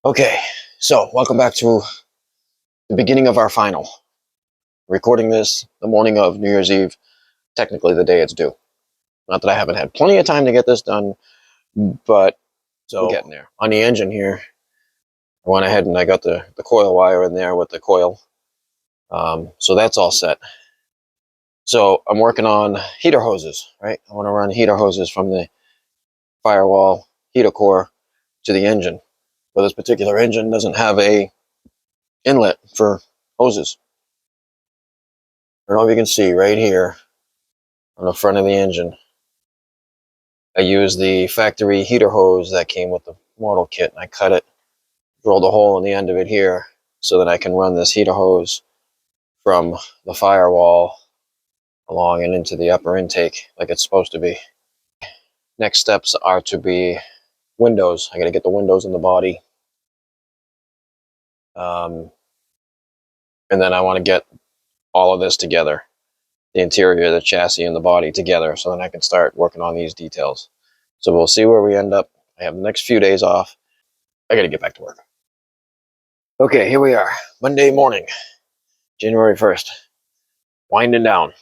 Okay, so welcome back to the beginning of our final. Recording this the morning of New Year's Eve, technically the day it's due. Not that I haven't had plenty of time to get this done, but we're getting there. On the engine here, I went ahead and I got the coil wire in there with the coil. So that's all set. So I'm working on heater hoses, right? I want to run heater hoses from the firewall heater core to the engine. But this particular engine doesn't have a inlet for hoses. I don't know if you can see right here on the front of the engine. I used the factory heater hose that came with the model kit, and I cut it, drilled a hole in the end of it here so that I can run this heater hose from the firewall along and into the upper intake like it's supposed to be. Next steps are to be windows. I got to get the windows in the body. And then I want to get all of this together, the interior, the chassis, and the body together, so then I can start working on these details. So we'll see where we end up. I have the next few days off. I got to get back to work. Okay, here we are. Monday morning, January 1st. Winding down.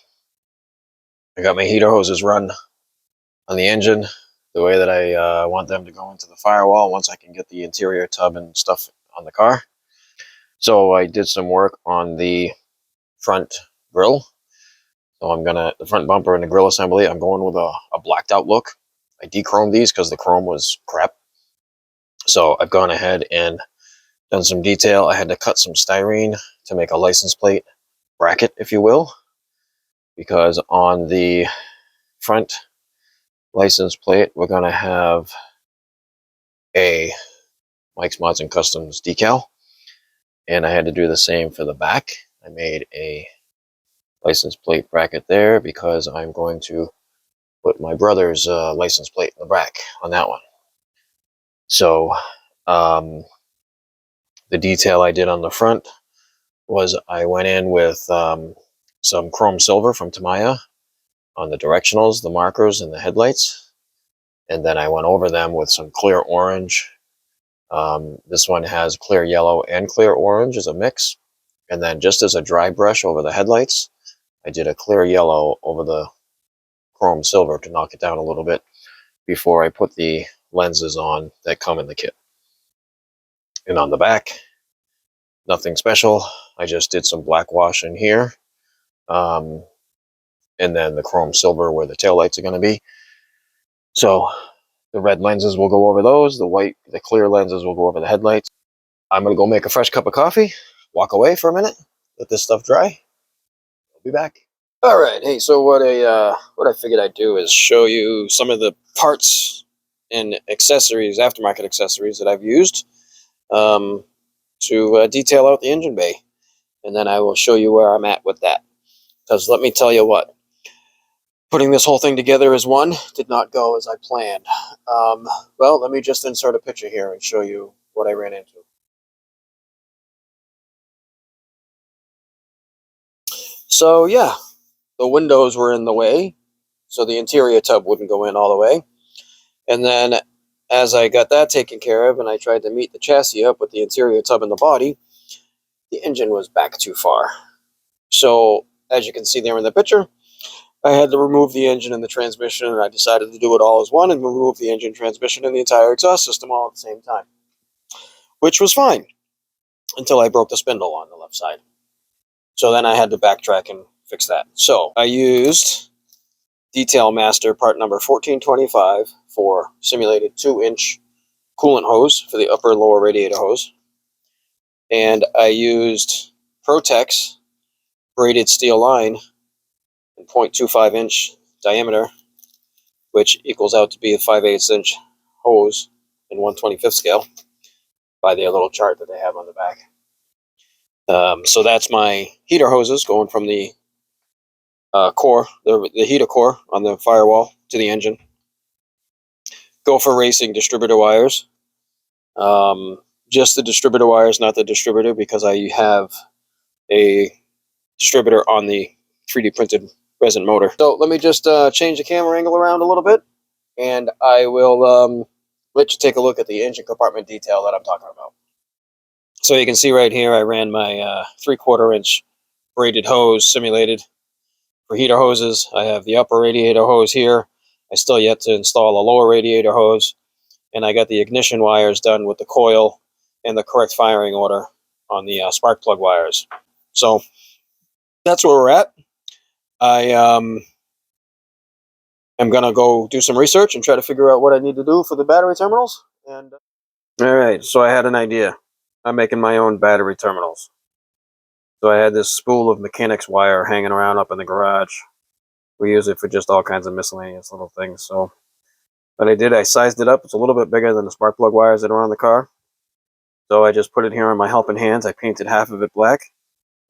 I got my heater hoses run on the engine the way that I want them to go into the firewall once I can get the interior tub and stuff on the car. So I did some work on the front grille. So the front bumper and the grille assembly, I'm going with a blacked out look. I de-chromed these because the chrome was crap. So I've gone ahead and done some detail. I had to cut some styrene to make a license plate bracket, if you will, because on the front license plate, we're going to have a Mike's Mods and Customs decal, and I had to do the same for the back. I made a license plate bracket there because I'm going to put my brother's license plate in the back on that one. So the detail I did on the front was I went in with some chrome silver from Tamiya on the directionals, the markers, and the headlights. And then I went over them with some clear orange. This one has clear yellow and clear orange as a mix. And then just as a dry brush over the headlights, I did a clear yellow over the chrome silver to knock it down a little bit before I put the lenses on that come in the kit. And on the back, nothing special. I just did some black wash in here. And then the chrome silver where the taillights are going to be. So the red lenses will go over those. The clear lenses will go over the headlights. I'm going to go make a fresh cup of coffee, walk away for a minute, let this stuff dry. I'll be back. All right. Hey, so what I figured I'd do is show you some of the parts and accessories, aftermarket accessories that I've used to detail out the engine bay. And then I will show you where I'm at with that. Because let me tell you what, putting this whole thing together as one did not go as I planned. Well, let me just insert a picture here and show you what I ran into. So yeah, the windows were in the way, so the interior tub wouldn't go in all the way. And then as I got that taken care of and I tried to meet the chassis up with the interior tub and the body, the engine was back too far. So as you can see there in the picture, I had to remove the engine and the transmission, and I decided to do it all as one and remove the engine, transmission, and the entire exhaust system all at the same time, which was fine until I broke the spindle on the left side. So then I had to backtrack and fix that. So I used Detail Master part number 1425 for simulated 2-inch coolant hose for the upper and lower radiator hose. And I used Protex braided steel line in 0.25-inch diameter, which equals out to be a 5/8 inch hose in 1/25 scale by their little chart that they have on the back. So that's my heater hoses going from the core, the heater core on the firewall to the engine. Gopher Racing distributor wires. Just the distributor wires, not the distributor, because I have a distributor on the 3D printed resin motor. So let me just change the camera angle around a little bit, and I will let you take a look at the engine compartment detail that I'm talking about. So you can see right here, I ran my 3/4 inch braided hose simulated for heater hoses. I have the upper radiator hose here. I still yet to install a lower radiator hose. And I got the ignition wires done with the coil and the correct firing order on the spark plug wires. So that's where we're at. I am going to go do some research and try to figure out what I need to do for the battery terminals. And all right, so I had an idea. I'm making my own battery terminals. So I had this spool of mechanics wire hanging around up in the garage. We use it for just all kinds of miscellaneous little things. So what I did, I sized it up. It's a little bit bigger than the spark plug wires that are on the car. So I just put it here on my helping hands. I painted half of it black.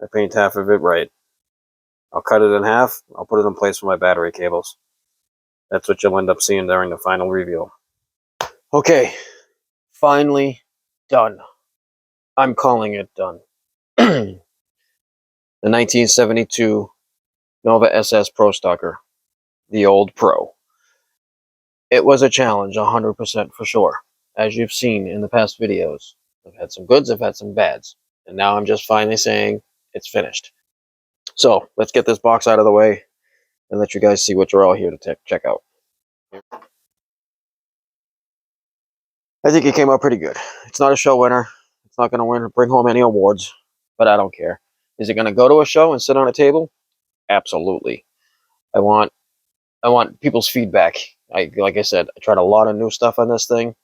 I paint half of it white. I'll cut it in half. I'll put it in place for my battery cables. That's what you'll end up seeing during the final reveal. Okay, finally done. I'm calling it done. The 1972 Nova SS Pro Stocker, the old Pro. It was a challenge, 100% for sure. As you've seen in the past videos, I've had some goods, I've had some bads, and now I'm just finally saying it's finished. So let's get this box out of the way and let you guys see what you're all here to check out. I think it came out pretty good. It's not a show winner. It's not going to bring home any awards, but I don't care. Is it going to go to a show and sit on a table? Absolutely. I want people's feedback. Like I said, I tried a lot of new stuff on this thing.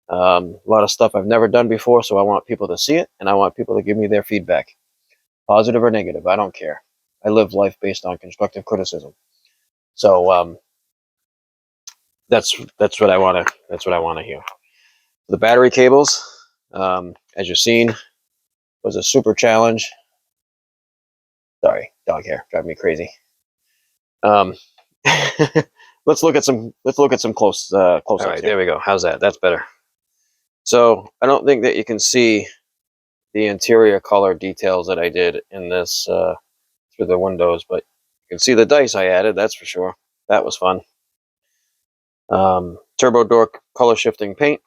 A lot of stuff I've never done before, so I want people to see it, and I want people to give me their feedback. Positive or negative, I don't care. I live life based on constructive criticism. So that's what I want to hear. The battery cables, as you've seen, was a super challenge. Sorry, dog hair driving me crazy. Let's look at some close all right, there we go. How's that? That's better. So I don't think that you can see the interior color details that I did in this through the windows, but you can see the dice I added, that's for sure. That was fun. Turbo door color shifting paint.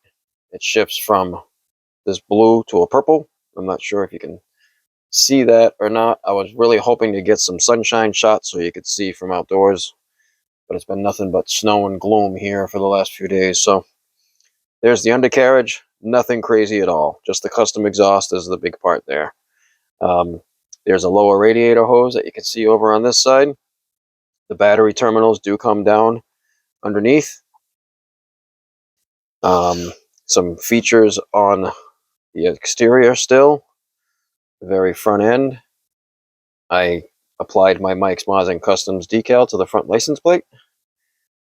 It shifts from this blue to a purple. I'm not sure if you can see that or not. I was really hoping to get some sunshine shots so you could see from outdoors, but it's been nothing but snow and gloom here for the last few days. So there's the undercarriage. Nothing crazy at all. Just the custom exhaust is the big part there. There's a lower radiator hose that you can see over on this side. The battery terminals do come down underneath. Some features on the exterior still. The very front end, I applied my Mike's Mods Customs decal to the front license plate.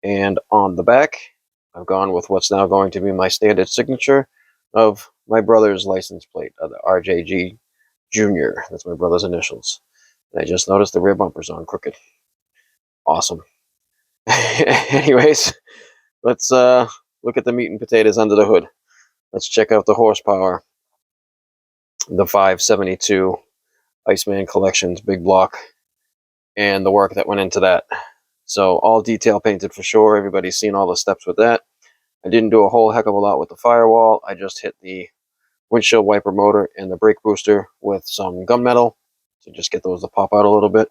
And on the back, I've gone with what's now going to be my standard signature of my brother's license plate, the RJG Jr. That's my brother's initials. And I just noticed the rear bumper's on crooked. Awesome. Anyways, let's look at the meat and potatoes under the hood. Let's check out the horsepower. The 572 Iceman Collections big block and the work that went into that. So all detail painted for sure. Everybody's seen all the steps with that. I didn't do a whole heck of a lot with the firewall. I just hit the windshield wiper motor and the brake booster with some gunmetal to just get those to pop out a little bit.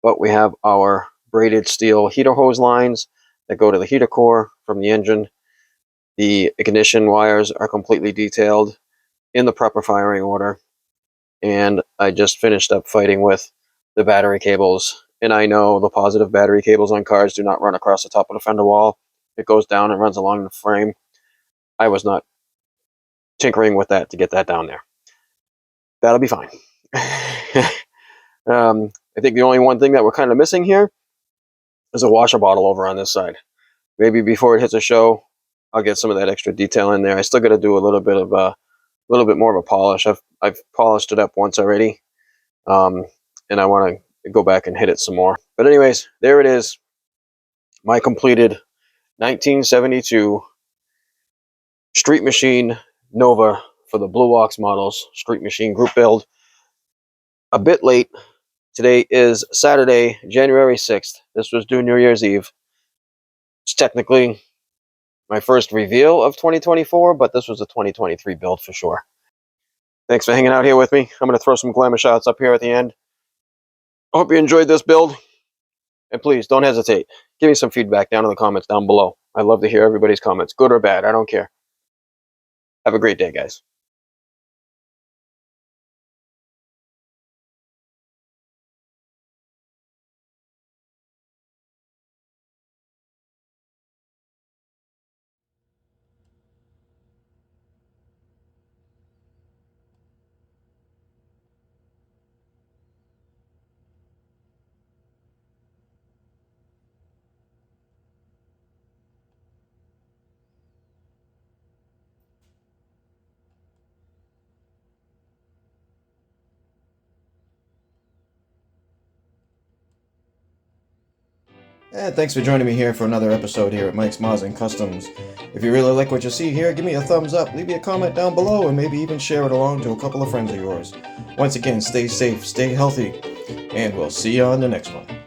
But we have our braided steel heater hose lines that go to the heater core from the engine. The ignition wires are completely detailed in the proper firing order. And I just finished up fighting with the battery cables. And I know the positive battery cables on cars do not run across the top of the fender wall. It goes down and runs along the frame. I was not tinkering with that to get that down there. That'll be fine. I think the only one thing that we're kind of missing here is a washer bottle over on this side. Maybe before it hits a show, I'll get some of that extra detail in there. I still got to do a little bit more of a polish. I've polished it up once already, and I want to go back and hit it some more. But anyways, there it is, my completed 1972 Street Machine Nova for the Blue Ox models, Street Machine group build. A bit late. Today is Saturday, January 6th. This was due New Year's Eve. It's technically my first reveal of 2024, but this was a 2023 build for sure. Thanks for hanging out here with me. I'm going to throw some glamour shots up here at the end. I hope you enjoyed this build. And please, don't hesitate. Give me some feedback down in the comments down below. I love to hear everybody's comments, good or bad. I don't care. Have a great day, guys. And thanks for joining me here for another episode here at Mike's Mods and Customs. If you really like what you see here, give me a thumbs up, leave me a comment down below, and maybe even share it along to a couple of friends of yours. Once again, stay safe, stay healthy, and we'll see you on the next one.